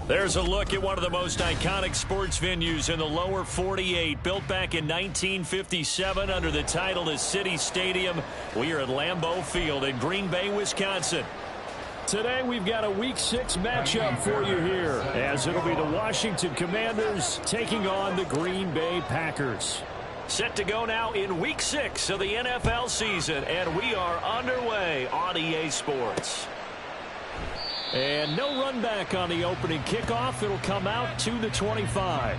There's a look at one of the most iconic sports venues in the lower 48, built back in 1957 under the title of City Stadium. We are at Lambeau Field in Green Bay, Wisconsin. Today we've got a Week 6 matchup for you here, as it'll be the Washington Commanders taking on the Green Bay Packers. Set to go now in Week 6 of the NFL season, and we are underway on EA Sports. And no run back on the opening kickoff. It'll come out to the 25.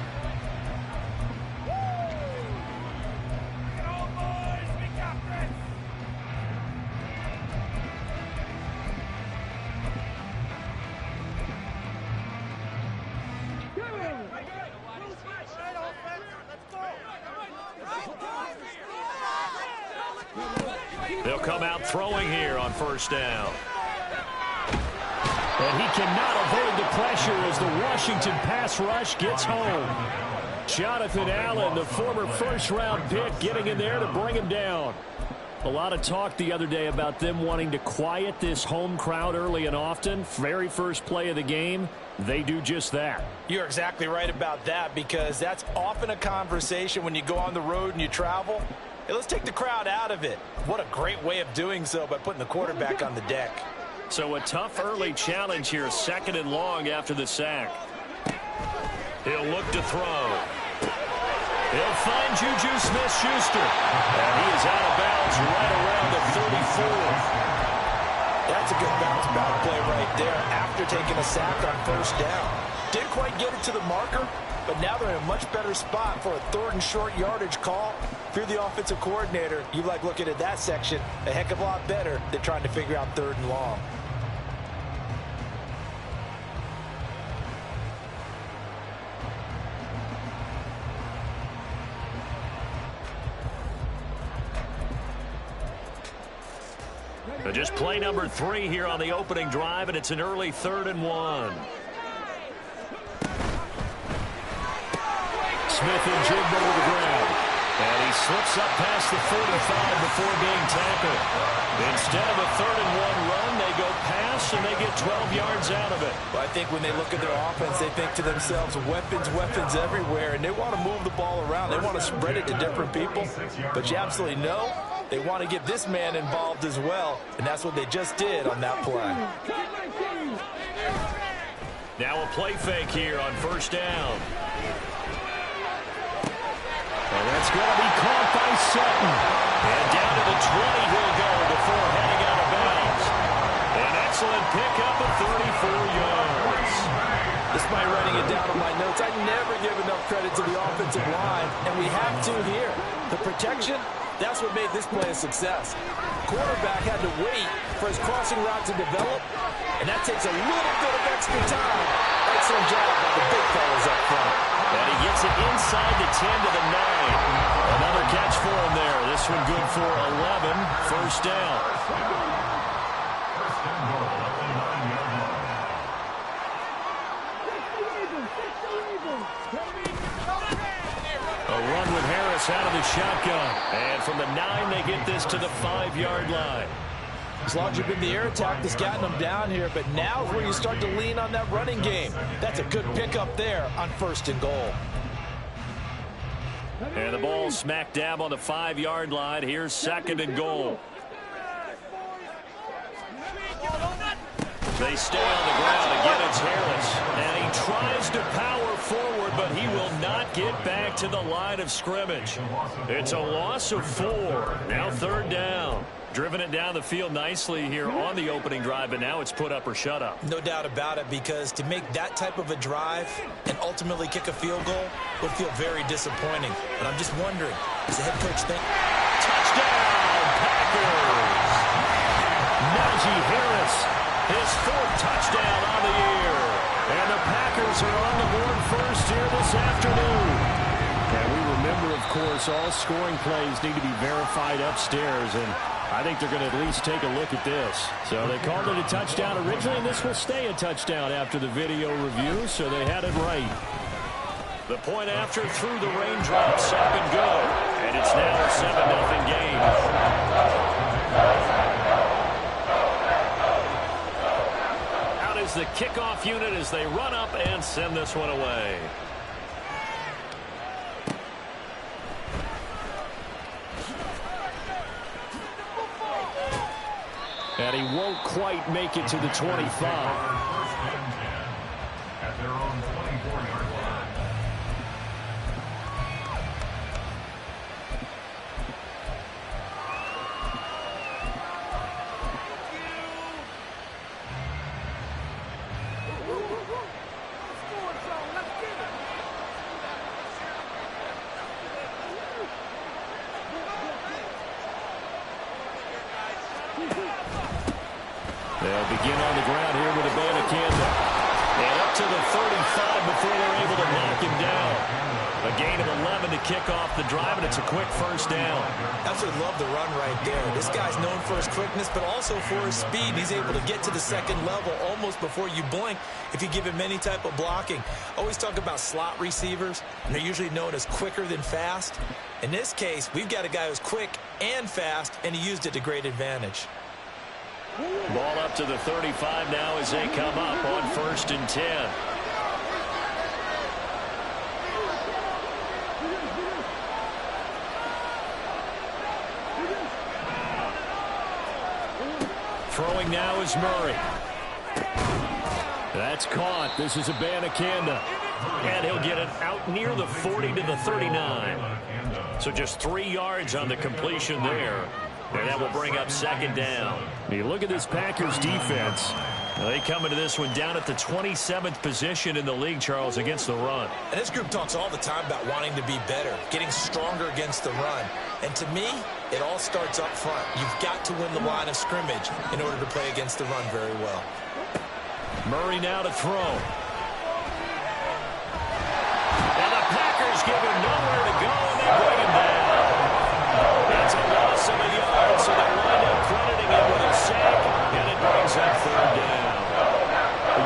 They'll come out throwing here on first down. And he cannot avoid the pressure as the Washington pass rush gets home. Jonathan Allen, the former first-round pick, getting in there to bring him down. A lot of talk the other day about them wanting to quiet this home crowd early and often. Very first play of the game, they do just that. You're exactly right about that, because that's often a conversation when you go on the road and you travel. Hey, let's take the crowd out of it. What a great way of doing so by putting the quarterback on the deck. So a tough early challenge here, 2nd and long after the sack. He'll look to throw. He'll find Juju Smith-Schuster. And he is out of bounds right around the 34. That's a good bounce back play right there after taking a sack on first down. Didn't quite get it to the marker, but now they're in a much better spot for a 3rd and short yardage call. If you're the offensive coordinator, you like looking at that section a heck of a lot better than trying to figure out 3rd and long. Just play number 3 here on the opening drive, and it's an early 3rd and 1. Smith and Jigba to the ground. And he slips up past the 45 before being tackled. Instead of a 3rd and 1 run, they go pass, and they get 12 yards out of it. Well, I think when they look at their offense, they think to themselves, weapons, weapons everywhere, and they want to move the ball around. They want to spread it to different people. But you absolutely know they want to get this man involved as well, and that's what they just did on that play. Now a play fake here on first down. And that's going to be caught by Sutton. And down to the 20 he'll go before heading out of bounds. An excellent pickup of 34 yards. Despite writing it down on my notes, I never give enough credit to the offensive line, and we have to here. The protection, that's what made this play a success. Quarterback had to wait for his crossing route to develop, and that takes a little bit of extra time. Excellent job by the big fellas up front. And he gets it inside the 10 to the 9. Another catch for him there. This one good for 11. First down. A run with Harris out of the shotgun. And from the 9, they get this to the 5-yard line. As long as you've been the air attack that's gotten them down here, but now is where you start to lean on that running game. That's a good pickup there on 1st and goal. And the ball smack dab on the 5-yard line. Here's 2nd and goal. They stay on the ground. Again, it's Harris. And he tries to power forward, but he will not get back to the line of scrimmage. It's a loss of 4. Now 3rd down. Driven it down the field nicely here on the opening drive, but now it's put up or shut up. No doubt about it, because to make that type of a drive and ultimately kick a field goal would feel very disappointing. But I'm just wondering, does the head coach think? Touchdown, Packers! Najee Harris, his 4th touchdown on the year. And the Packers are on the board first here this afternoon. And we remember, of course, all scoring plays need to be verified upstairs, and I think they're going to at least take a look at this. So they called it a touchdown originally, and this will stay a touchdown after the video review, so they had it right. The point after through the raindrops, up and go. And it's now a 7-0 game. Out is the kickoff unit as they run up and send this one away. And he won't quite make it to the 25. At their own 24-yard line. They'll begin on the ground here with Abanikanda. And up to the 35 before they're able to knock him down. A gain of 11 to kick off the drive, and it's a quick first down. Absolutely love the run right there. This guy's known for his quickness, but also for his speed. He's able to get to the second level almost before you blink if you give him any type of blocking. Always talk about slot receivers, and they're usually known as quicker than fast. In this case, we've got a guy who's quick and fast, and he used it to great advantage. Ball up to the 35 now as they come up on 1st and 10. Throwing now is Murray. That's caught. This is Abanikanda. And he'll get it out near the 40 to the 39. So just 3 yards on the completion there. And that will bring up 2nd down. You look at this Packers defense. They come into this one down at the 27th position in the league, Charles, against the run. And this group talks all the time about wanting to be better, getting stronger against the run. And to me, it all starts up front. You've got to win the line of scrimmage in order to play against the run very well. Murray now to throw. And the Packers give him nowhere to go, and they bring him down. That's a loss of a yard, so they wind up crediting him with a sack, and it brings up 3rd down.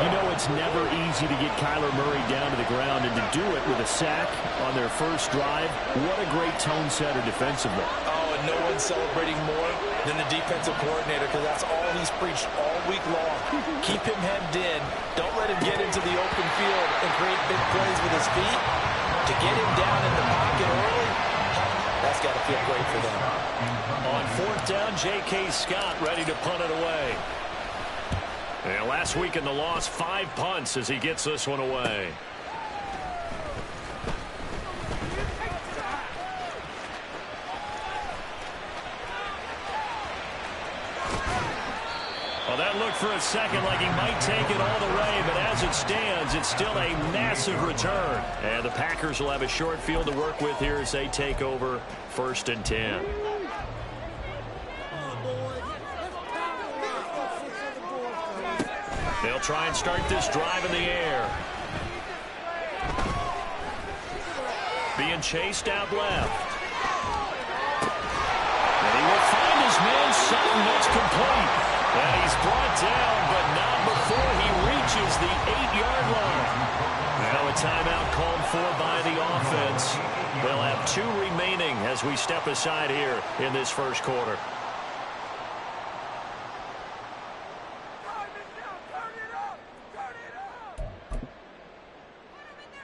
You know it's never easy to get Kyler Murray down to the ground, and to do it with a sack on their first drive, what a great tone setter defensively. Oh, and no one's celebrating more than the defensive coordinator, because that's all he's preached all week long. Keep him hemmed in. Don't let him get into the open field and create big plays with his feet. To get him down in the pocket early, that's got to feel great for them. On 4th down, J.K. Scott ready to punt it away. And last week in the loss, 5 punts as he gets this one away. Well, that looked for a second like he might take it all the way, but as it stands, it's still a massive return. And the Packers will have a short field to work with here as they take over 1st and 10. They'll try and start this drive in the air. Being chased out left. And he will find his man, Sutton. That's complete. And he's brought down, but not before he reaches the 8-yard line. Now a timeout called for by the offense. They'll have 2 remaining as we step aside here in this first quarter.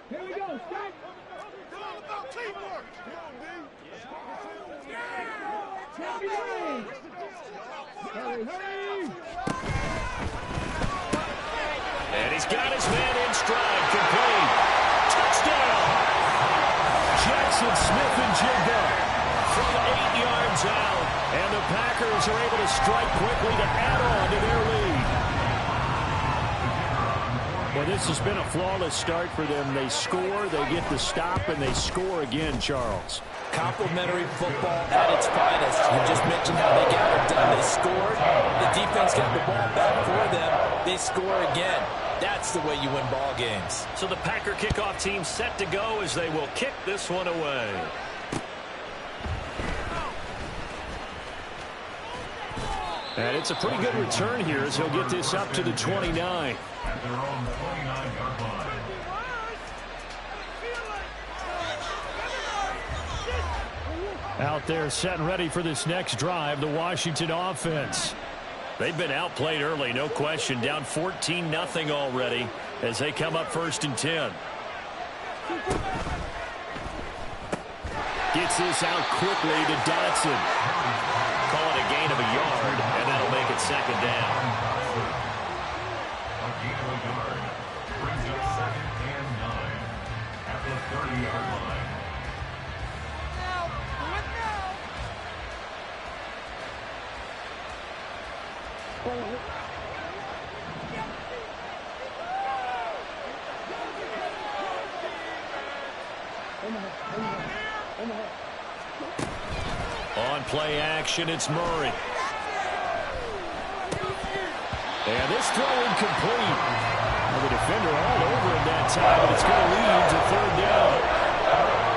Here we go. Start. It's all about teamwork. And he's got his man in stride, complete. Touchdown! Jackson Smith-Njigba from 8 yards out. And the Packers are able to strike quickly to add on to their lead. Well, this has been a flawless start for them. They score, they get the stop, and they score again, Charles. Complimentary football at its finest. You just mentioned how they got it done. They scored. The defense got the ball back for them. They score again. That's the way you win ball games. So the Packer kickoff team set to go as they will kick this one away. And it's a pretty good return here as he'll get this up to the 29. At their own 29-yard line. Out there set and ready for this next drive, the Washington offense. They've been outplayed early, no question. Down 14-0 already as they come up 1st and 10. Gets this out quickly to Dotson. Call it a gain of a yard, and that'll make it 2nd down. A gain of a yard brings up 2nd and 9 at the 30-yard line. On play action, it's Murray. And this throw incomplete. The defender all over him that time, but it's going to lead to 3rd down.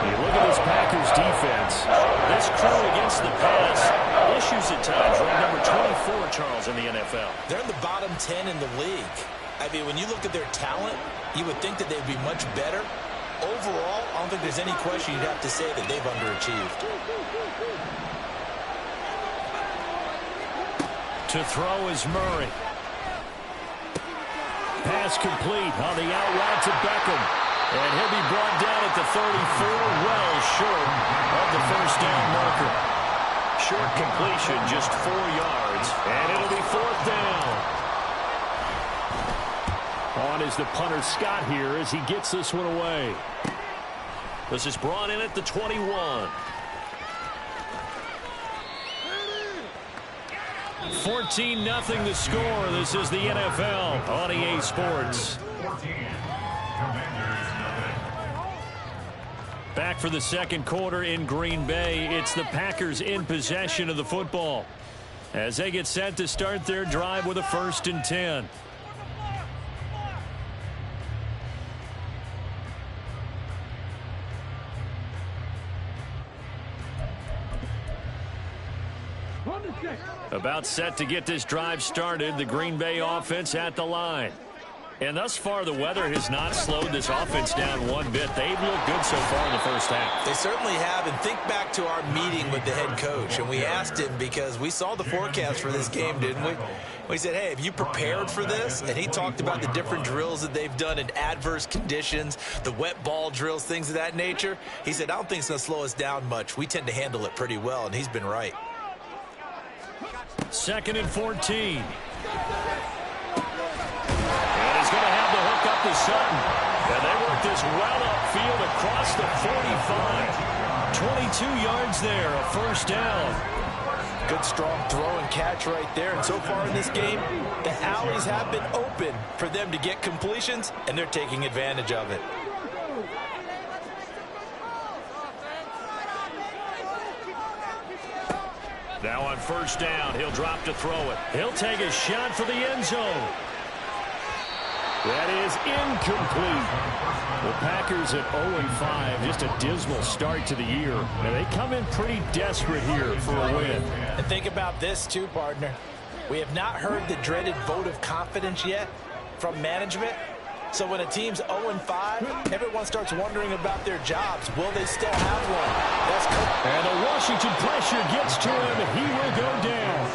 You look at this Packers defense. This crew against the pass, issues at times. Ranked number 24, Charles, in the NFL. They're in the bottom 10 in the league. I mean, when you look at their talent, you would think that they'd be much better. Overall, I don't think there's any question you'd have to say that they've underachieved. To throw is Murray. Pass complete on the out route to Beckham. And he'll be brought down at the 34, well short of the 1st down marker. Short completion, just 4 yards, and it'll be 4th down. On is the punter Scott here as he gets this one away. This is brought in at the 21. 14-0 the score. This is the NFL on EA Sports. 14. Commanders nothing. Back for the 2nd quarter in Green Bay. It's the Packers in possession of the football as they get set to start their drive with a 1st and 10. About set to get this drive started. The Green Bay offense at the line. And thus far, the weather has not slowed this offense down one bit. They've looked good so far in the 1st half. They certainly have. And think back to our meeting with the head coach. And we asked him because we saw the forecast for this game, didn't we? We said, hey, have you prepared for this? And he talked about the different drills that they've done in adverse conditions, the wet ball drills, things of that nature. He said, I don't think it's going to slow us down much. We tend to handle it pretty well, and he's been right. 2nd and 14. And he's going to have the hook up to Sutton. And they work this well upfield across the 45. 22 yards there, a 1st down. Good strong throw and catch right there. And so far in this game, the alleys have been open for them to get completions, and they're taking advantage of it. Now on 1st down, he'll drop to throw it. He'll take a shot for the end zone. That is incomplete. The Packers at 0-5, just a dismal start to the year. And they come in pretty desperate here for a win. And think about this too, partner. We have not heard the dreaded vote of confidence yet from management. So when a team's 0-5, everyone starts wondering about their jobs. Will they still have one? And the Washington pressure gets to him. He will go down.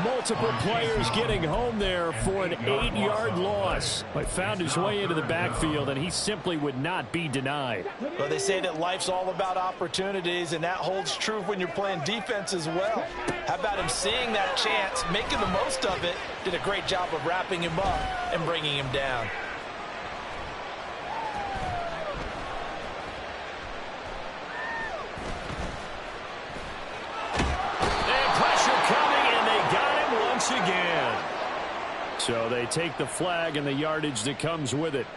Multiple players getting home there for an 8-yard loss. But found his way into the backfield, and he simply would not be denied. Well, they say that life's all about opportunities, and that holds true when you're playing defense as well. How about him seeing that chance, making the most of it, did a great job of wrapping him up and bringing him down. Again. So they take the flag and the yardage that comes with it.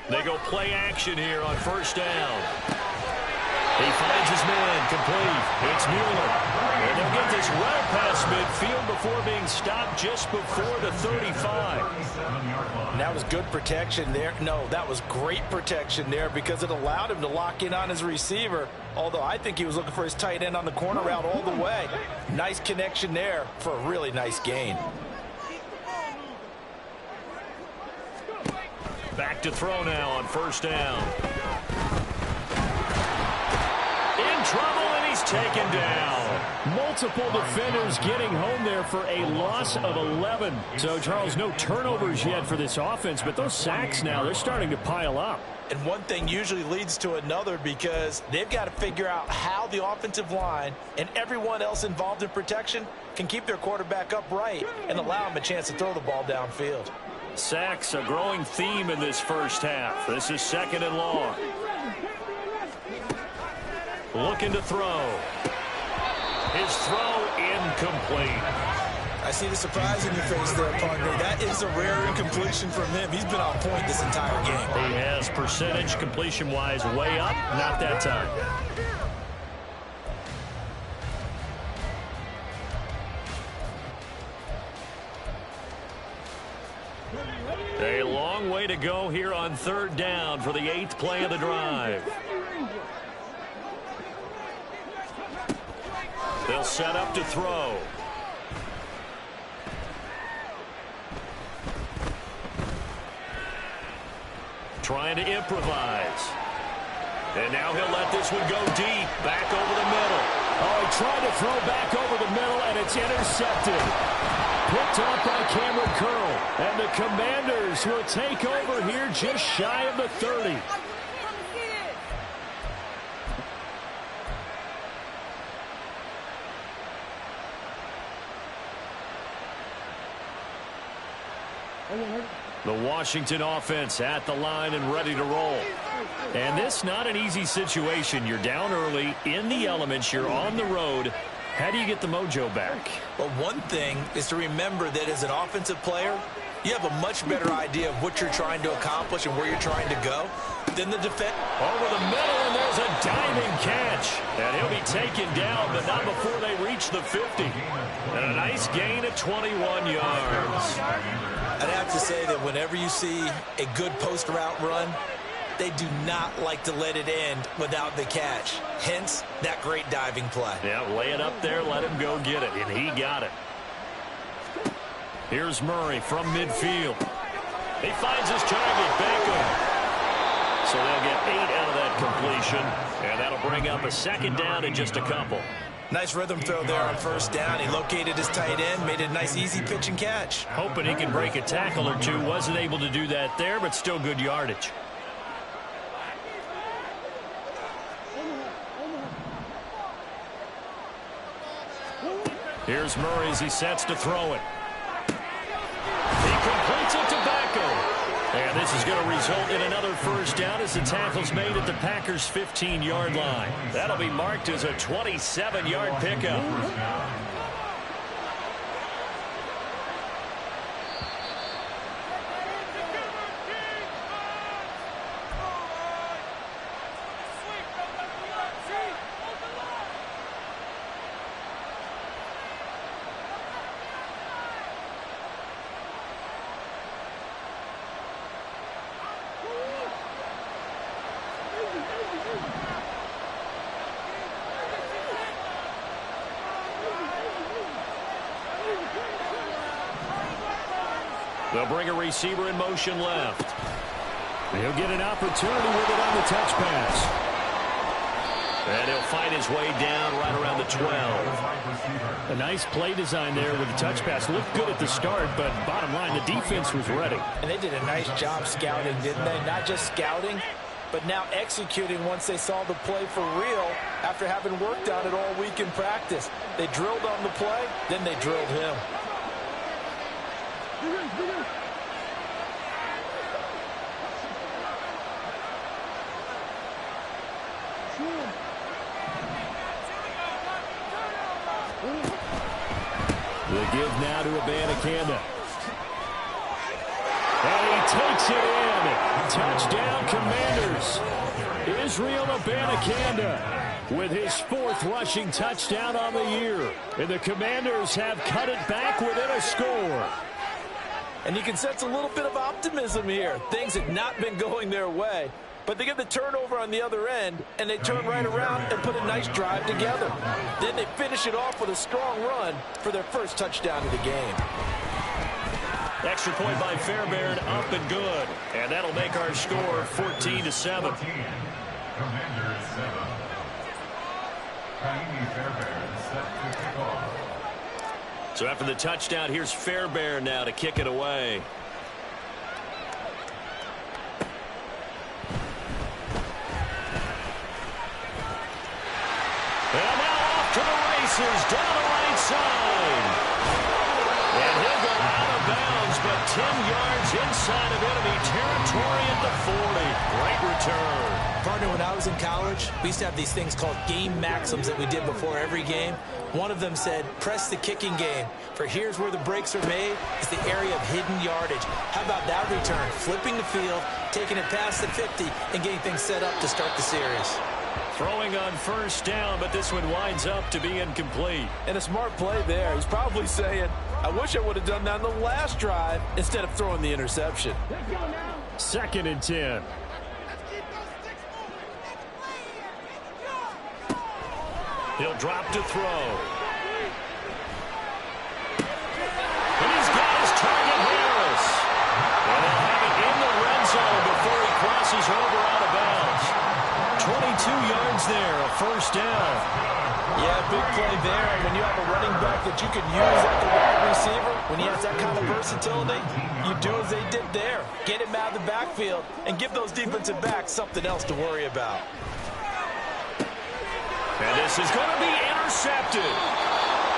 They go play action here on 1st down. He finds his man complete. It's Mueller. And they'll get this well past midfield before being stopped just before the 35. And that was good protection there. No, that was great protection there because it allowed him to lock in on his receiver. Although I think he was looking for his tight end on the corner route all the way. Nice connection there for a really nice gain. Back to throw now on first down. In trouble, and he's taken down. Multiple defenders getting home there for a loss of 11. So, Charles, no turnovers yet for this offense, but those sacks now, they're starting to pile up. And one thing usually leads to another because they've got to figure out how the offensive line and everyone else involved in protection can keep their quarterback upright and allow him a chance to throw the ball downfield. Sacks, a growing theme in this first half. This is second and long. Looking to throw. His throw incomplete. I see the surprise in your face there, partner. That is a rare incompletion from him. He's been on point this entire game. He has percentage completion-wise way up. Not that time. A long way to go here on third down for the 8th play of the drive. They'll set up to throw. Trying to improvise. And now he'll let this one go deep. Back over the middle. Oh, he tried to throw back over the middle, and it's intercepted. Picked off by Cameron Curl. And the Commanders will take over here just shy of the 30. The Washington offense at the line and ready to roll. And this not an easy situation. You're down early, in the elements, you're on the road. How do you get the mojo back? Well, one thing is to remember that as an offensive player, you have a much better idea of what you're trying to accomplish and where you're trying to go than the defense. Over the middle, and there's a diving catch. And he'll be taken down, but not before they reach the 50. And a nice gain of 21 yards. I'd have to say that whenever you see a good post route run, they do not like to let it end without the catch. Hence, that great diving play. Yeah, lay it up there, let him go get it, and he got it. Here's Murray from midfield. He finds his target, Beckham. So they'll get 8 out of that completion, and that'll bring up a second down and just a couple. Nice rhythm throw there on first down. He located his tight end, made a nice easy pitch and catch. Hoping he can break a tackle or two. Wasn't able to do that there, but still good yardage. Here's Murray as he sets to throw it. He completes it to Beckham. And this is going to result in another first down as the tackle's made at the Packers' 15-yard line. That'll be marked as a 27-yard pickup. They'll bring a receiver in motion left. He'll get an opportunity with it on the touch pass. And he'll find his way down right around the 12. A nice play design there with the touch pass. Looked good at the start, but bottom line, the defense was ready. And they did a nice job scouting, didn't they? Not just scouting, but now executing once they saw the play for real after having worked on it all week in practice. They drilled on the play, then they drilled him. The give now to Abanikanda. And he takes it in. Touchdown, Commanders. Israel Abanikanda with his fourth rushing touchdown on the year. And the Commanders have cut it back within a score. And you can sense a little bit of optimism here. Things had not been going their way, but they get the turnover on the other end, and they turn right around and put a nice drive together. Then they finish it off with a strong run for their first touchdown of the game. Extra point by Fairbairn, up and good. And that'll make our score 14-7. Commanders 7. Kaimi Fairbairn set to kick off. So after the touchdown, here's Fairbairn now to kick it away. And now off to the races, down the right side. And he'll go out of bounds, but 10 yards inside of enemy territory at the 40. Great return. Partner, when I was in college, we used to have these things called game maxims that we did before every game. One of them said, press the kicking game, for here's where the breaks are made, is the area of hidden yardage. How about that return? Flipping the field, taking it past the 50, and getting things set up to start the series. Throwing on first down, but this one winds up to be incomplete. And a smart play there. He's probably saying, I wish I would have done that in the last drive instead of throwing the interception. 2nd and 10. He'll drop to throw. And he's got his target, Harris. And they'll have it in the red zone before he crosses over out of bounds. 22 yards there, a first down. Yeah, big play there. And when you have a running back that you can use like a wide receiver, when he has that kind of versatility, you do as they did there. Get him out of the backfield and give those defensive backs something else to worry about. And this is going to be intercepted.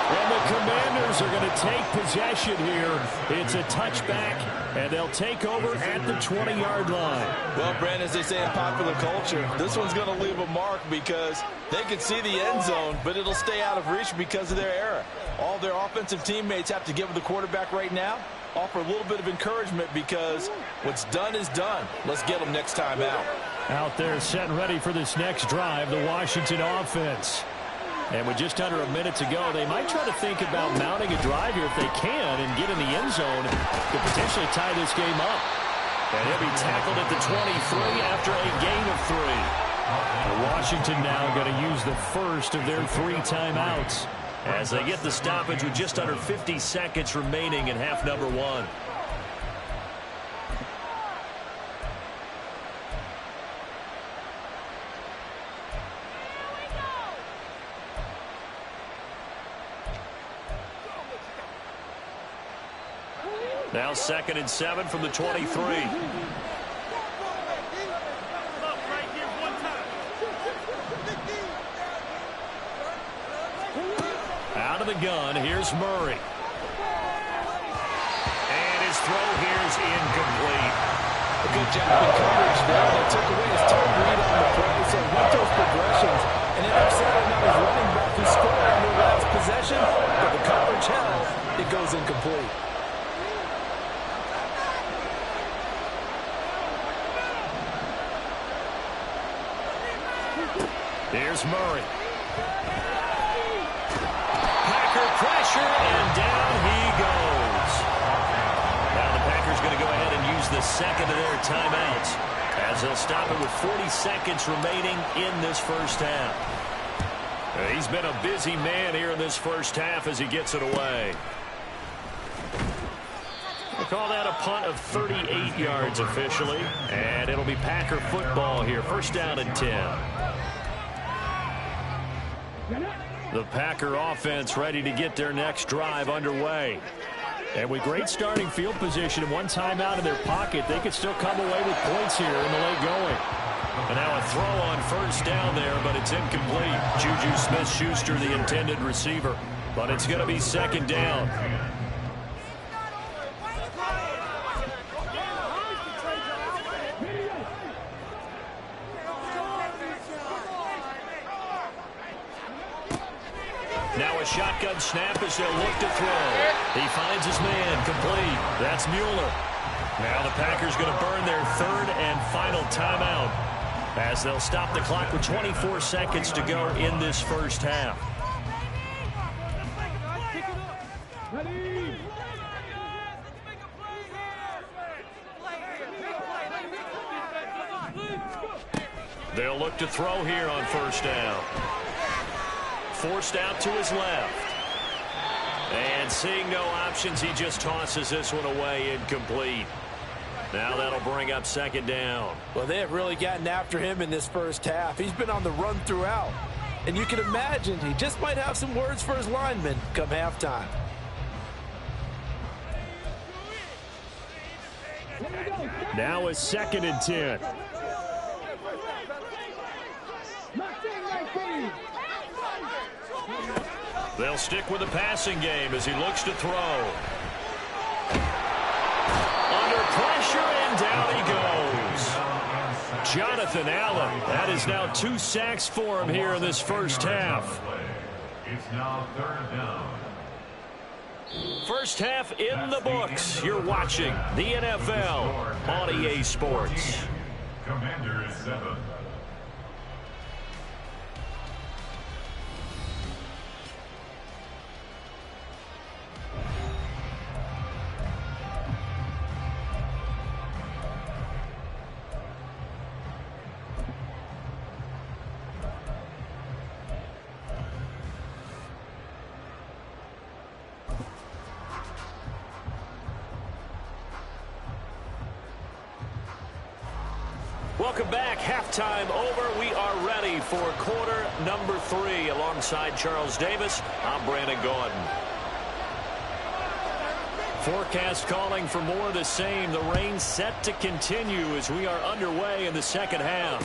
And the Commanders are going to take possession here. It's a touchback, and they'll take over at the 20-yard line. Well, Brandon, as they say in popular culture, this one's going to leave a mark because they can see the end zone, but it'll stay out of reach because of their error. All their offensive teammates have to give the quarterback right now, offer a little bit of encouragement because what's done is done. Let's get them next time out. Out there set and ready for this next drive, the Washington offense. And with just under a minute to go, they might try to think about mounting a drive here if they can and get in the end zone to potentially tie this game up. And he'll be tackled at the 23 after a gain of 3. And Washington now going to use the first of their 3 timeouts as they get the stoppage with just under 50 seconds remaining in half number 1. Now 2nd and 7 from the 23. Out of the gun, here's Murray. And his throw here is incomplete. A good job in coverage there. They took away his toe read on the play, so he went those progressions and ended up settling on his running back who scored on their last possession, but the coverage held. It goes incomplete. Here's Murray. Packer pressure, and down he goes. Now the Packers going to go ahead and use the second of their timeouts as they'll stop it with 40 seconds remaining in this first half. He's been a busy man here in this first half as he gets it away. We'll call that a punt of 38 yards officially, and it'll be Packer football here. First down and 10. The Packer offense ready to get their next drive underway. And with great starting field position and one timeout in their pocket, they could still come away with points here in the late going. And now a throw on first down there, but it's incomplete. Juju Smith-Schuster, the intended receiver. But it's going to be 2nd down. Now a shotgun snap as they'll look to throw. He finds his man, complete. That's Mueller. Now the Packers going to burn their 3rd and final timeout. As they'll stop the clock with 24 seconds to go in this first half. They'll look to throw here on first down. Forced out to his left. And seeing no options, he just tosses this one away, incomplete. Now that'll bring up second down. Well, they have really gotten after him in this first half. He's been on the run throughout. And you can imagine he just might have some words for his linemen come halftime. Now it's 2nd and 10. They'll stick with the passing game as he looks to throw. Under pressure, and down he goes. Jonathan Allen. That is now 2 sacks for him here in this first half. It's now 3rd down. First half in the books. You're watching the NFL on EA Sports. Commanders 7. Welcome back. Halftime over. We are ready for quarter number 3. Alongside Charles Davis, I'm Brandon Gordon. Forecast calling for more of the same. The rain set to continue as we are underway in the second half.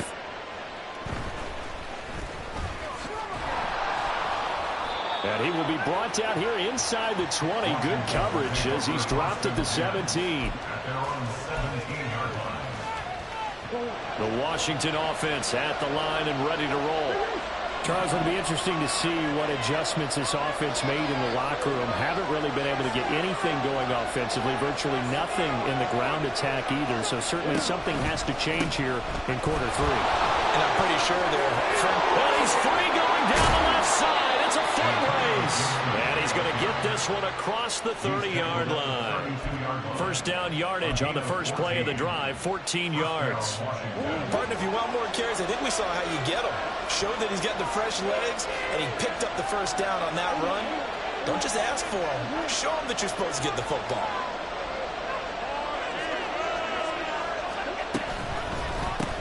And he will be brought down here inside the 20. Good coverage as he's dropped at the 17. At their own 17-yard line. The Washington offense at the line and ready to roll. Charles, it'll be interesting to see what adjustments this offense made in the locker room. Haven't really been able to get anything going offensively. Virtually nothing in the ground attack either. So certainly something has to change here in quarter 3. And I'm pretty sure they're... Well, he's free going down the left side. It's a foot race. And he's going to get this one across the 30-yard line. First down yardage on the first play of the drive, 14 yards. Pardon, if you want more carries, I think we saw how you get them. Showed that he's got the fresh legs, and he picked up the first down on that run. Don't just ask for him. Show him that you're supposed to get the football.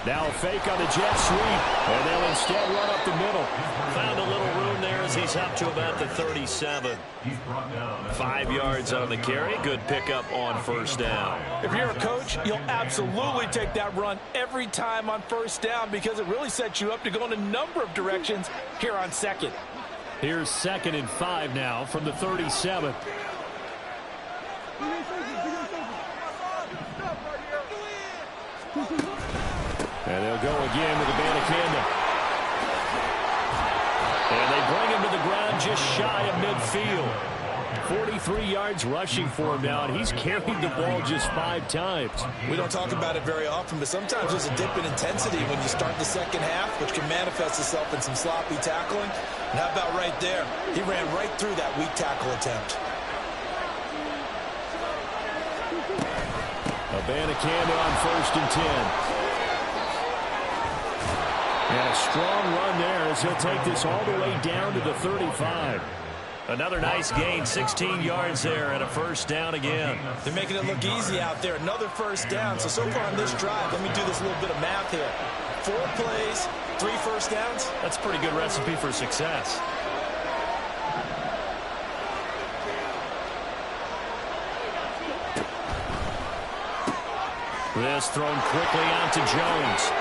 Now a fake on the jet sweep, and they'll instead run up the middle. Found a little room there as he's up to about the 37. 5 yards on the carry. Good pickup on first down. If you're a coach, you'll absolutely take that run every time on first down because it really sets you up to go in a number of directions here on second. Here's 2nd and 5 now from the 37. And they'll go again with the Abanikanda. And they bring him to the ground just shy of midfield. 43 yards rushing for him now, and he's carried the ball just 5 times. We don't talk about it very often, but sometimes there's a dip in intensity when you start the second half, which can manifest itself in some sloppy tackling. And how about right there? He ran right through that weak tackle attempt. Abanikanda on 1st and 10. And a strong run there as he'll take this all the way down to the 35. Another nice gain, 16 yards there and a first down again. They're making it look easy out there. Another first down. So far on this drive, let me do this little bit of math here. 4 plays, 3 first downs. That's a pretty good recipe for success. This thrown quickly out to Jones.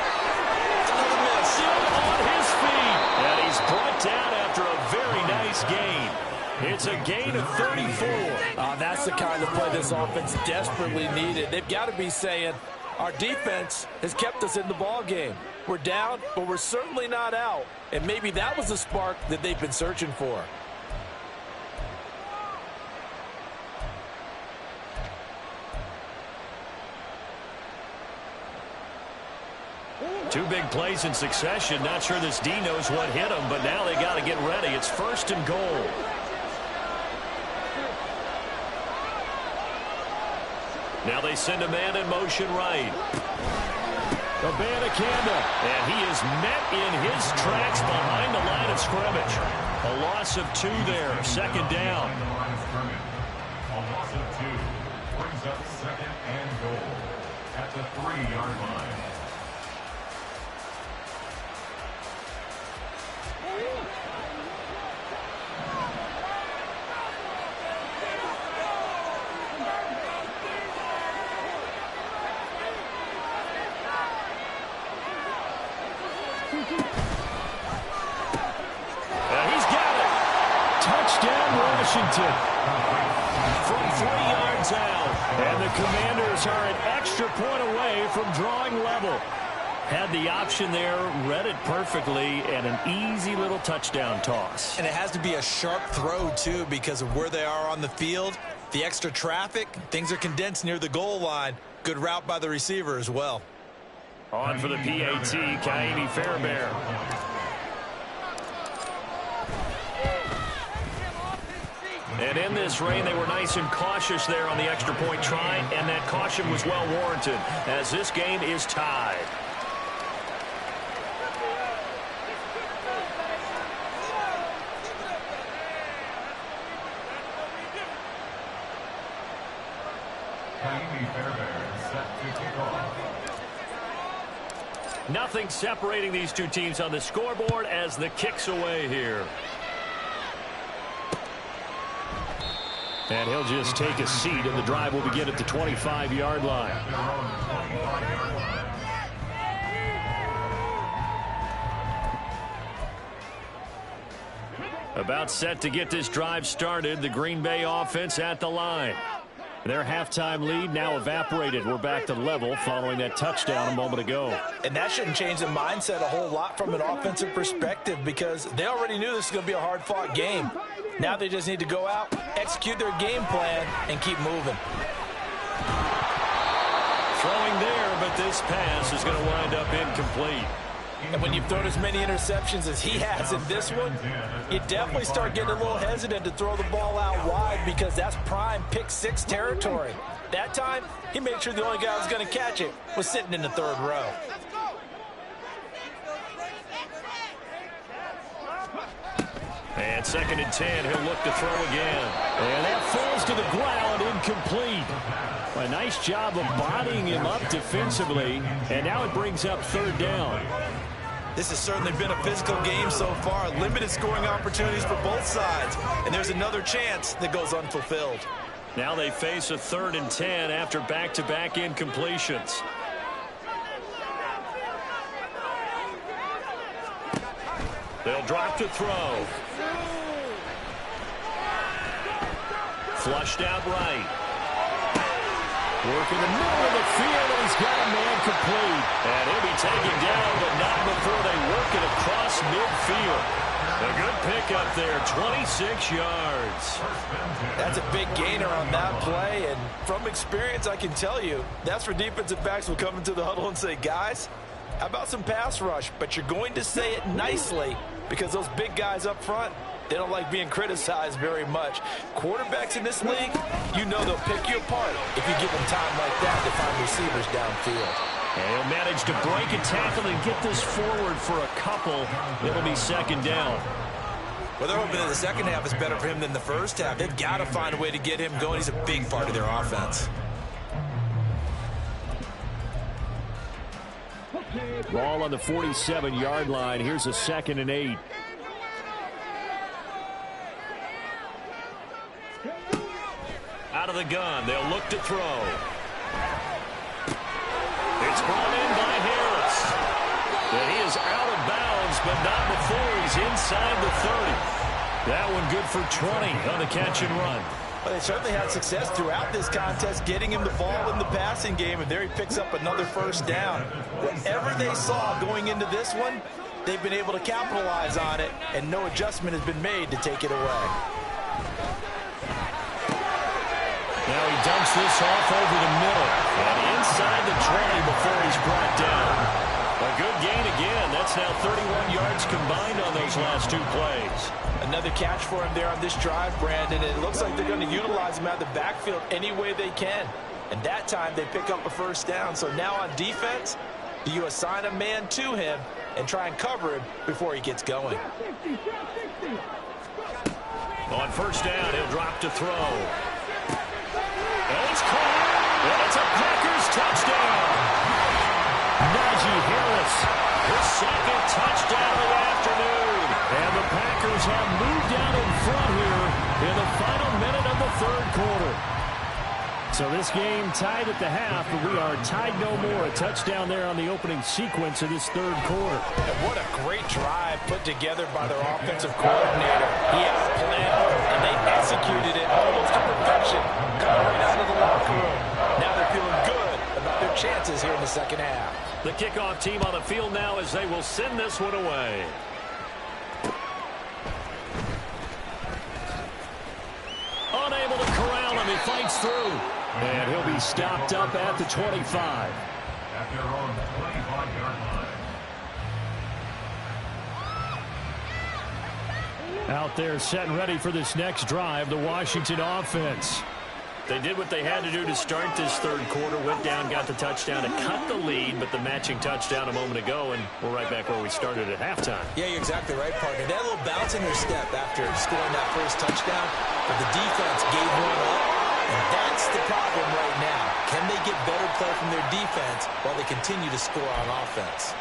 On his feet, and he's brought down after a very nice gain. It's a gain of 34. That's the kind of play this offense desperately needed. They've got to be saying, our defense has kept us in the ball game. We're down, but we're certainly not out. And maybe that was the spark that they've been searching for. Two big plays in succession. Not sure this D knows what hit him, but now they got to get ready. It's 1st and goal. Now they send a man in motion right. Abanikanda, and he is met in his tracks behind the line of scrimmage. A loss of 2 there, 2nd down. A loss of 2 brings up 2nd and goal at the 3-yard line. He's got it. Touchdown, Washington. From 3 yards out. And the Commanders are an extra point away from drawing level. Had the option there, read it perfectly, and an easy little touchdown toss. And it has to be a sharp throw, too, because of where they are on the field. The extra traffic, things are condensed near the goal line. Good route by the receiver as well. On for the PAT, Ka'imi Fairbairn. And in this rain, they were nice and cautious there on the extra point try, and that caution was well warranted as this game is tied. Ka'imi Fairbairn set to kick off. Nothing separating these two teams on the scoreboard as the kick's away here. And he'll just take a seat, and the drive will begin at the 25-yard line. About set to get this drive started, the Green Bay offense at the line. Their halftime lead now evaporated. We're back to level following that touchdown a moment ago. And that shouldn't change the mindset a whole lot from an offensive perspective because they already knew this was going to be a hard-fought game. Now they just need to go out, execute their game plan, and keep moving. Throwing there, but this pass is going to wind up incomplete. And when you've thrown as many interceptions as he has in this one, you definitely start getting a little hesitant to throw the ball out wide because that's prime pick-6 territory. That time, he made sure the only guy who was going to catch it was sitting in the 3rd row. And 2nd and 10, he'll look to throw again. And that falls to the ground, incomplete. A nice job of bodying him up defensively, and now it brings up 3rd down. This has certainly been a physical game so far. Limited scoring opportunities for both sides, and there's another chance that goes unfulfilled. Now they face a 3rd and 10 after back-to-back incompletions. They'll drop to throw. Flushed out right. Work in the middle of the field, and he's got a man complete. And he'll be taken down, but not before they work it across midfield. A good pickup there, 26 yards. That's a big gainer on that play, and from experience, I can tell you, that's where defensive backs will come into the huddle and say, guys, how about some pass rush? But you're going to say it nicely because those big guys up front, they don't like being criticized very much. Quarterbacks in this league, you know they'll pick you apart if you give them time like that to find receivers downfield. And he'll manage to break a tackle and get this forward for a couple. It'll be 2nd down. Well, they're hoping that the second half is better for him than the first half. They've got to find a way to get him going. He's a big part of their offense. Ball on the 47-yard line. Here's a 2nd and 8. Out of the gun, they'll look to throw. It's brought in by Harris. And he is out of bounds, but not before he's inside the 30. That one good for 20 on the catch and run. Well, they certainly had success throughout this contest, getting him the ball in the passing game, and there he picks up another 1st down. Whatever they saw going into this one, they've been able to capitalize on it, and no adjustment has been made to take it away. Now he dumps this off over the middle and inside the 20 before he's brought down. A good gain again. That's now 31 yards combined on those last 2 plays. Another catch for him there on this drive, Brandon. It looks like they're going to utilize him out of the backfield any way they can. And that time they pick up a first down. So now on defense, do you assign a man to him and try and cover him before he gets going? On first down, he'll drop to throw. And it's caught. And it's a Packers touchdown. Najee Harris, his second touchdown of the afternoon. And the Packers have moved out in front here in the final minute of the third quarter. So this game tied at the half, but we are tied no more. A touchdown there on the opening sequence of this third quarter. And what a great drive put together by their offensive coordinator. He had a plan, and they executed it almost to perfection, coming right out of the locker room. Now they're feeling good about their chances here in the second half. The kickoff team on the field now as they will send this one away. Unable to corral him. He fights through. And he'll be stopped up at the 25. At their own 25-yard line. Out there set and ready for this next drive, the Washington offense. They did what they had to do to start this third quarter. Went down, got the touchdown to cut the lead, but the matching touchdown a moment ago, and we're right back where we started at halftime. Yeah, you're exactly right, partner. They had a little bounce in their step after scoring that first touchdown, but the defense gave one up, and that's the problem right now. Can they get better play from their defense while they continue to score on offense?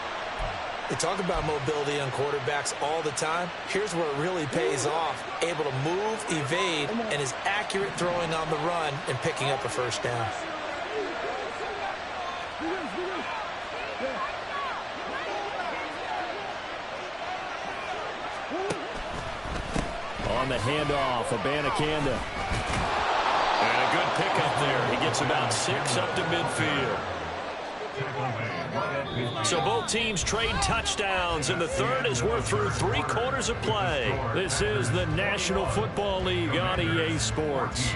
They talk about mobility on quarterbacks all the time. Here's where it really pays off. Able to move, evade, and is accurate throwing on the run and picking up a first down. On the handoff, Abanikanda. And a good pickup there. He gets about 6 up to midfield. So both teams trade touchdowns, and the third as we're through 3 quarters of play. This is the National Football League on EA Sports.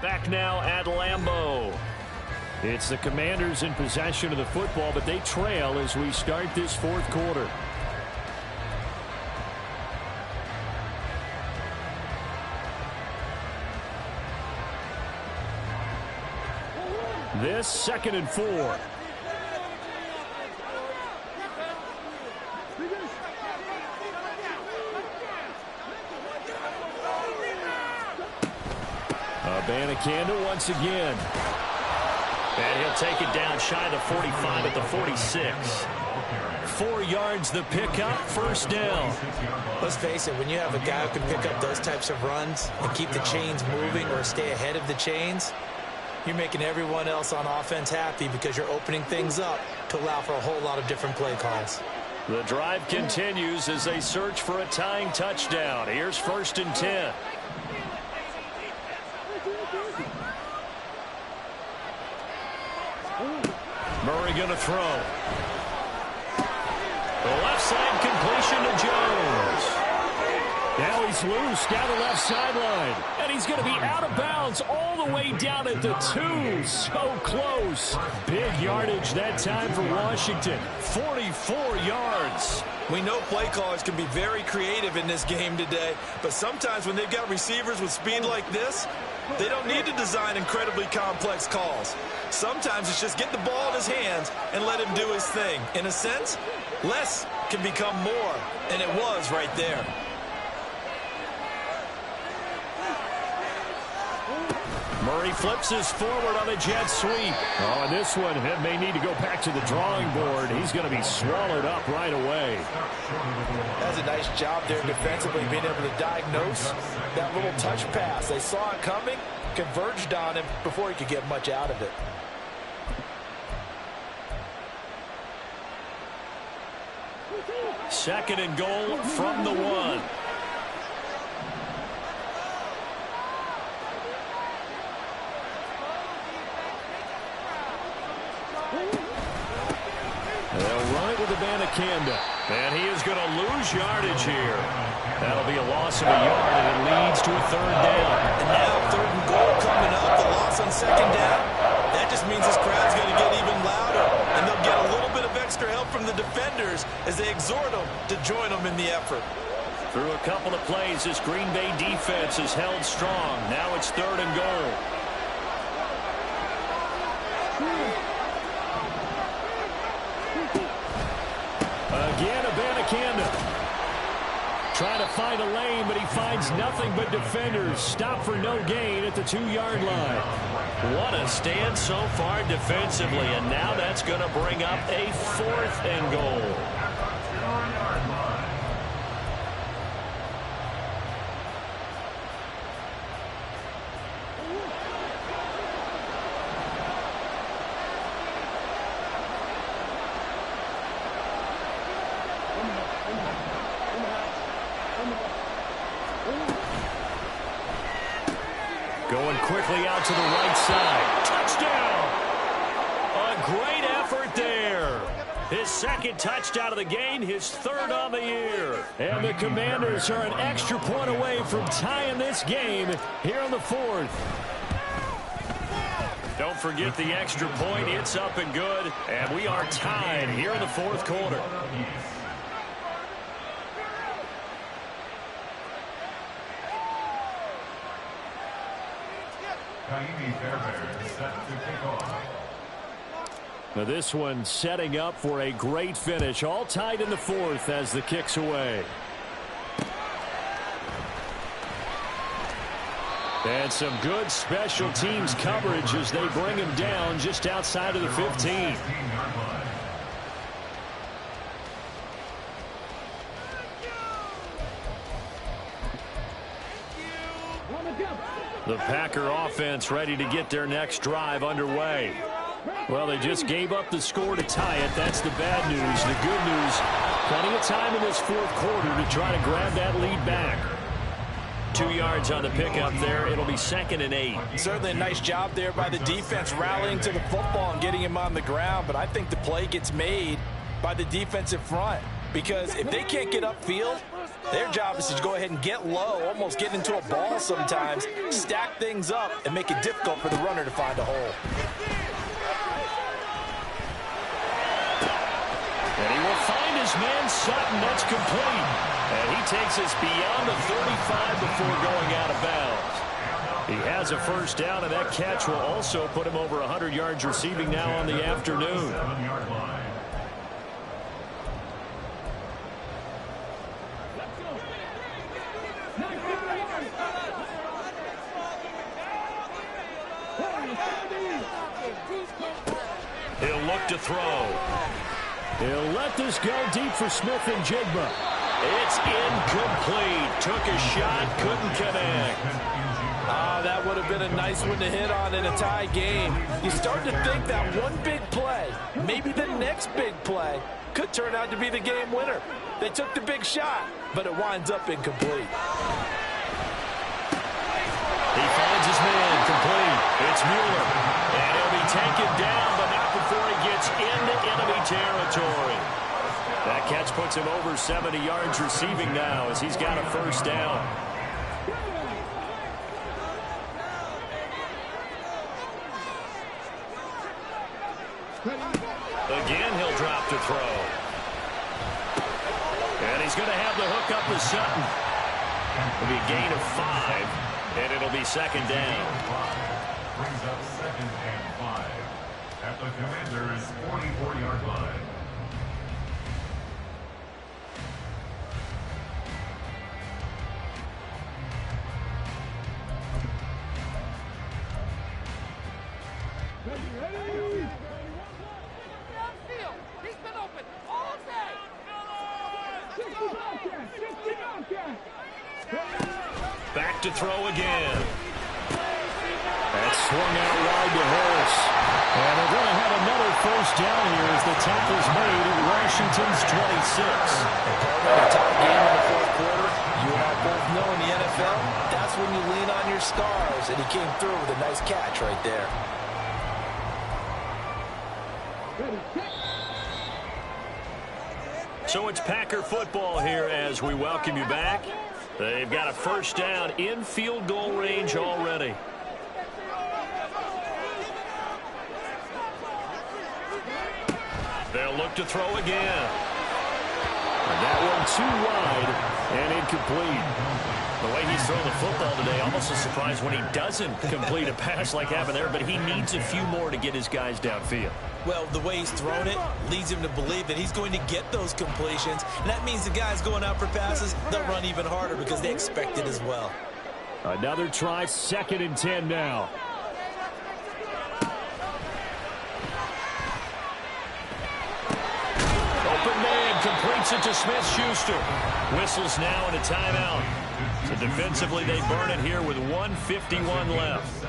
Back now at Lambeau. It's the Commanders in possession of the football, but they trail as we start this fourth quarter. This 2nd and 4. Abanikanda once again. And he'll take it down shy of the 45 at the 46. 4 yards the pickup, first down. Let's face it, when you have a guy who can pick up those types of runs and keep the chains moving or stay ahead of the chains, you're making everyone else on offense happy because you're opening things up to allow for a whole lot of different play calls. The drive continues as they search for a tying touchdown. Here's 1st and 10. Murray going to throw. The left side completion to Jones. Now he's loose down the left sideline. And he's going to be out of bounds all the way down at the 2. So close. Big yardage that time for Washington. 44 yards. We know play callers can be very creative in this game today, but sometimes when they've got receivers with speed like this, they don't need to design incredibly complex calls. Sometimes it's just get the ball in his hands and let him do his thing. In a sense, less can become more, and it was right there. Murray flips us forward on a jet sweep. Oh, and this one may need to go back to the drawing board. He's going to be swallowed up right away. That's a nice job there defensively, being able to diagnose that little touch pass. They saw it coming, converged on him before he could get much out of it. Second and goal from the 1. They'll run it with Abanikanda. And he is going to lose yardage here. That'll be a loss of a yard, and it leads to a 3rd down. And now 3rd and goal coming up. The loss on 2nd down. That just means this crowd's going to get even louder, and they'll get a little bit of extra help from the defenders as they exhort them to join them in the effort. Through a couple of plays, this Green Bay defense is held strong. Now it's 3rd and goal. Again, Abanikanda. Trying to find a lane, but he finds nothing but defenders. Stop for no gain at the 2-yard line. What a stand so far defensively, and now that's going to bring up a 4th and goal. Going quickly out to the right side. Touchdown! A great effort there. His 2nd touchdown of the game, his 3rd on the year. And the Commanders are an extra point away from tying this game here in the 4th. Don't forget the extra point. It's up and good. And we are tied here in the 4th quarter. Kaimi Fairbairn set to kick off. Now this one setting up for a great finish. All tied in the 4th as the kick's away. And some good special teams coverage as they bring him down just outside of the 15. The Packer offense ready to get their next drive underway. Well, they just gave up the score to tie it. That's the bad news. The good news, plenty of time in this 4th quarter to try to grab that lead back. 2 yards on the pickup there. It'll be 2nd and 8. Certainly a nice job there by the defense rallying to the football and getting him on the ground. But I think the play gets made by the defensive front. Because if they can't get upfield, their job is to go ahead and get low, almost get into a ball sometimes, stack things up, and make it difficult for the runner to find a hole. And he will find his man Sutton. That's complete. And he takes us beyond the 35 before going out of bounds. He has a 1st down, and that catch will also put him over 100 yards receiving now on the afternoon. He'll look to throw. He'll let this go deep for Smith and Jigba. It's incomplete. Took a shot, couldn't connect. That would have been a nice one to hit on in a tie game. You start to think that one big play, maybe the next big play, could turn out to be the game winner. They took the big shot, but it winds up incomplete. He finds his man complete. It's Mueller. And he'll be taken down, but not before he gets into enemy territory. That catch puts him over 70 yards receiving now as he's got a 1st down. Again, he'll drop to throw. And he's going to have the hook up to Sutton. It'll be a gain of 5, and it'll be 2nd down. Brings up 2nd and 5 at the Commanders' 44-yard line. Back to throw again. That's swung out wide to Harris. And they're going to have another 1st down here as the tackle's made at Washington's 26. A top game in the 4th quarter. You and I both know in the NFL, that's when you lean on your stars. And he came through with a nice catch right there. So it's Packer football here as we welcome you back. They've got a 1st down in field goal range already. They'll look look to throw again. And that one too wide and incomplete. The way he's throwing the football today, almost a surprise when he doesn't complete a pass like happened there, but he needs a few more to get his guys downfield. Well, the way he's thrown it leads him to believe that he's going to get those completions, and that means the guys going out for passes, they'll run even harder because they expect it as well. Another try, 2nd and 10 now. Open man completes it to Smith-Schuster. Whistles now and a timeout. So defensively, they burn it here with 1:51 left.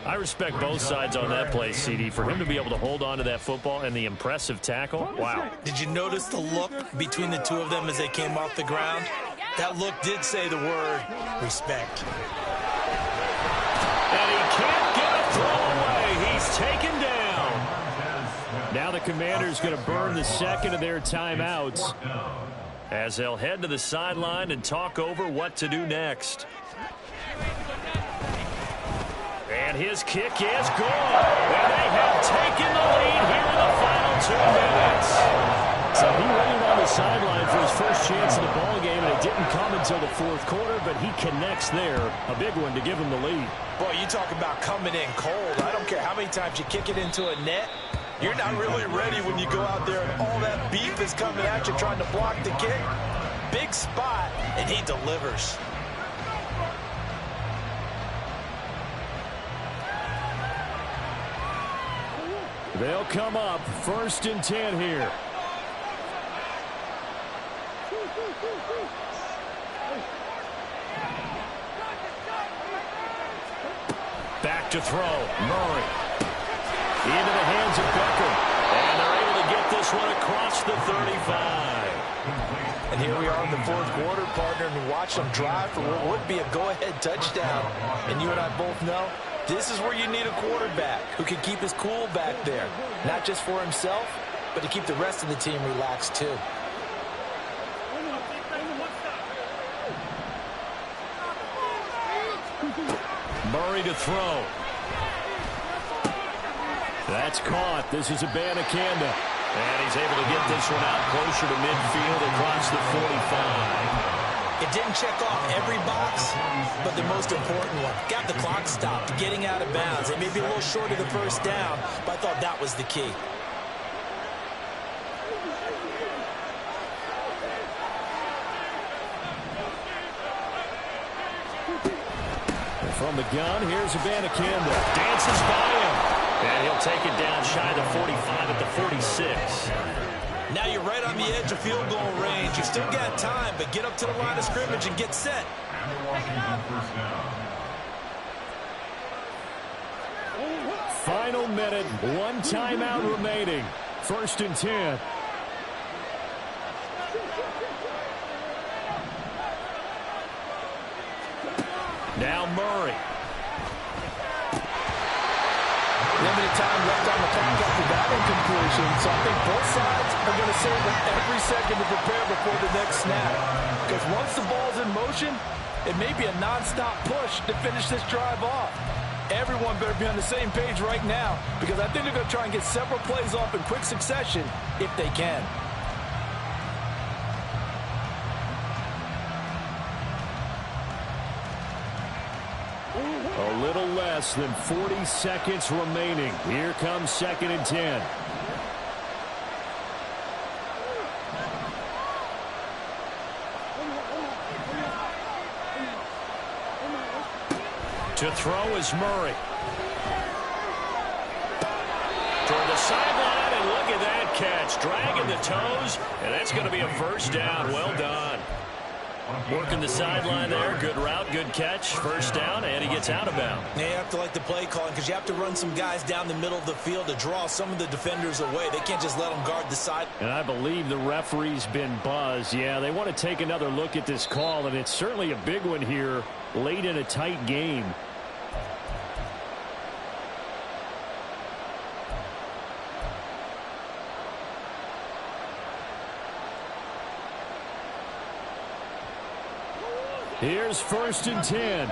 I respect both sides on that play, CD. For him to be able to hold on to that football and the impressive tackle, wow. Did you notice the look between the two of them as they came off the ground? That look did say the word respect. And he can't get a throw away. He's taken down. Now the Commanders going to burn the second of their timeouts, as they'll head to the sideline and talk over what to do next. And his kick is good. And they have taken the lead here in the final 2 minutes. So he waited on the sideline for his first chance in the ball game, and it didn't come until the 4th quarter, but he connects there. A big one to give him the lead. Boy, you talk about coming in cold. I don't care how many times you kick it into a net. You're not really ready when you go out there and all that beef is coming at you trying to block the kick. Big spot, and he delivers. They'll come up 1st and 10 here. Back to throw. Murray. Into the hands of Beckham. And they're able to get this one across the 35. And here we are in the 4th quarter, partner, and watch them drive for what would be a go-ahead touchdown. And you and I both know this is where you need a quarterback who can keep his cool back there. Not just for himself, but to keep the rest of the team relaxed too. Murray to throw. That's caught. This is Abanikanda. And he's able to get this one out closer to midfield across the 45. It didn't check off every box, but the most important one. Got the clock stopped, getting out of bounds. It may be a little short of the first down, but I thought that was the key. From the gun, here's Abanikanda. Dances by him. And he'll take it down shy of the 45 at the 46. Now you're right on the edge of field goal range. You still got time, but get up to the line of scrimmage and get set. And the Washington first down. Final minute, 1 timeout remaining. 1st and 10. Now Murray. Limited time left on the clock after that incompletion, so I think both sides are going to save every second to prepare before the next snap. Because once the ball's in motion, it may be a non-stop push to finish this drive off. Everyone better be on the same page right now, because I think they're going to try and get several plays off in quick succession if they can. A little less than 40 seconds remaining. Here comes 2nd and 10. To throw is Murray. Toward the sideline, and look at that catch. Dragging the toes, and that's going to be a first down. Well done. Working the sideline there. Good route, good catch. First down, and he gets out of bounds. You have to like the play calling because you have to run some guys down the middle of the field to draw some of the defenders away. They can't just let them guard the side. And I believe the referee's been buzzed. Yeah, they want to take another look at this call, and it's certainly a big one here late in a tight game. Here's 1st and 10.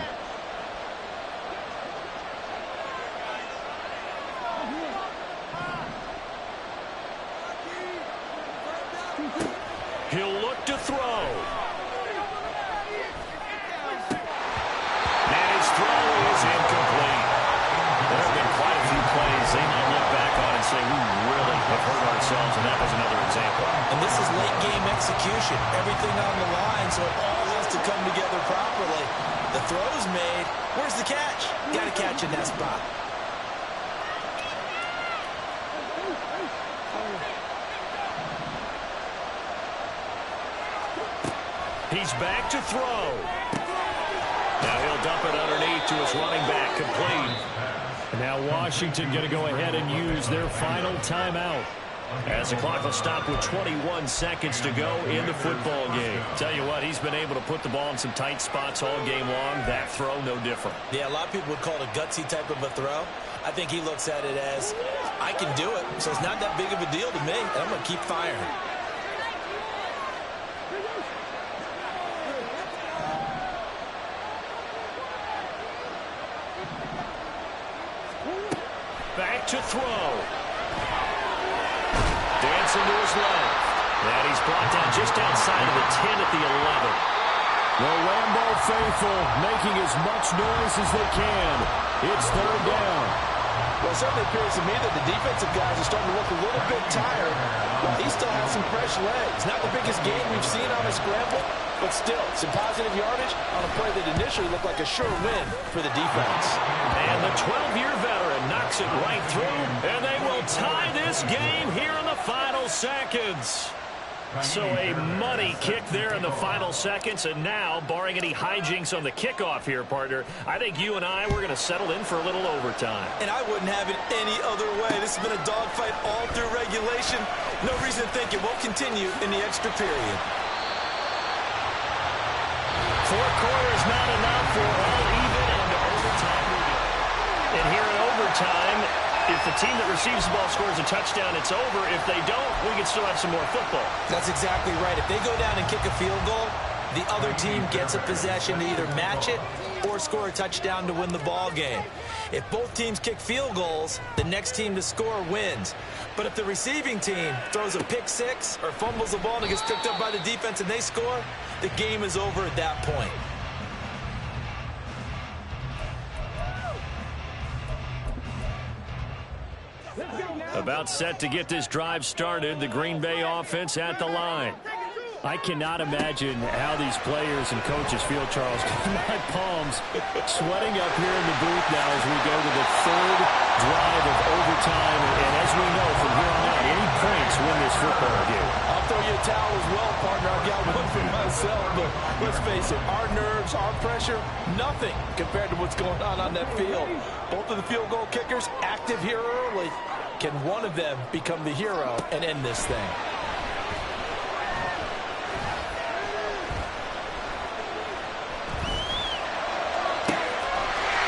this is late-game execution. Everything on the line, so it all has to come together properly. The throw's made. Where's the catch? Got to catch in that spot. He's back to throw. Now he'll dump it underneath to his running back, complete. Now Washington going to go ahead and use their final timeout, as the clock will stop with 21 seconds to go in the football game. Tell you what, he's been able to put the ball in some tight spots all game long. That throw, no different. Yeah, a lot of people would call it a gutsy type of a throw. I think he looks at it as, I can do it, so it's not that big of a deal to me, and I'm going to keep firing. Back to throw. Dancing to his left. And he's brought down just outside of the 10 at the 11. The Lambeau faithful making as much noise as they can. It's third down. Well, it certainly appears to me that the defensive guys are starting to look a little bit tired, while he still has some fresh legs. Not the biggest game we've seen on a scramble, but still, some positive yardage on a play that initially looked like a sure win for the defense. And the 12-year veteran knocks it right through, and they will tie this game here in the final seconds. So a money kick there in the final seconds, and now, barring any hijinks on the kickoff here, partner, I think you and I, we're going to settle in for a little overtime. And I wouldn't have it any other way. This has been a dogfight all through regulation. No reason to think it won't continue in the extra period. Fourth quarter is not enough for all even, and to overtime we go. And here in overtime, if the team that receives the ball scores a touchdown, it's over. If they don't, we can still have some more football. That's exactly right. If they go down and kick a field goal, the other team gets a possession to either match it or score a touchdown to win the ball game. If both teams kick field goals, the next team to score wins. But if the receiving team throws a pick six or fumbles the ball and it gets picked up by the defense and they score, the game is over at that point. About set to get this drive started, the Green Bay offense at the line. I cannot imagine how these players and coaches feel, Charles. My palms sweating up here in the booth now as we go to the third drive of overtime. And as we know, from here on out, any points win this football game. I'll throw you a towel as well, partner. I've got one for myself. But let's face it, our nerves, our pressure, nothing compared to what's going on that field. Both of the field goal kickers active here early. Can one of them become the hero and end this thing?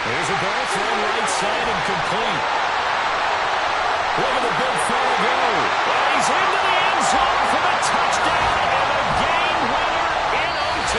There's a ball thrown right side and complete. Look at the big throw go. And he's into the end zone for the touchdown and a game winner in OT.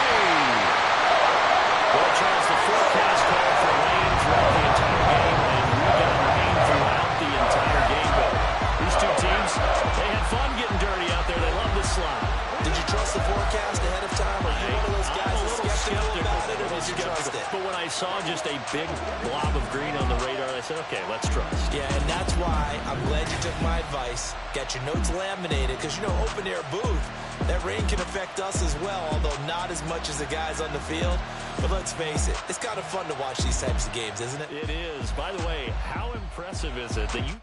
Well, Charles, the forecast called for rain throughout the entire game, and we got rain throughout the entire game. But these two teams, they had fun getting dirty out there. They love the slide. Did you trust the forecast ahead of time, or are you one of those guys that's skeptical about it, or did you trust it? But when I saw just a big blob of green on the radar, I said, okay, let's trust. Yeah, and that's why I'm glad you took my advice. Got your notes laminated, because, you know, open-air booth, that rain can affect us as well, although not as much as the guys on the field. But let's face it, it's kind of fun to watch these types of games, isn't it? It is. By the way, how impressive is it that you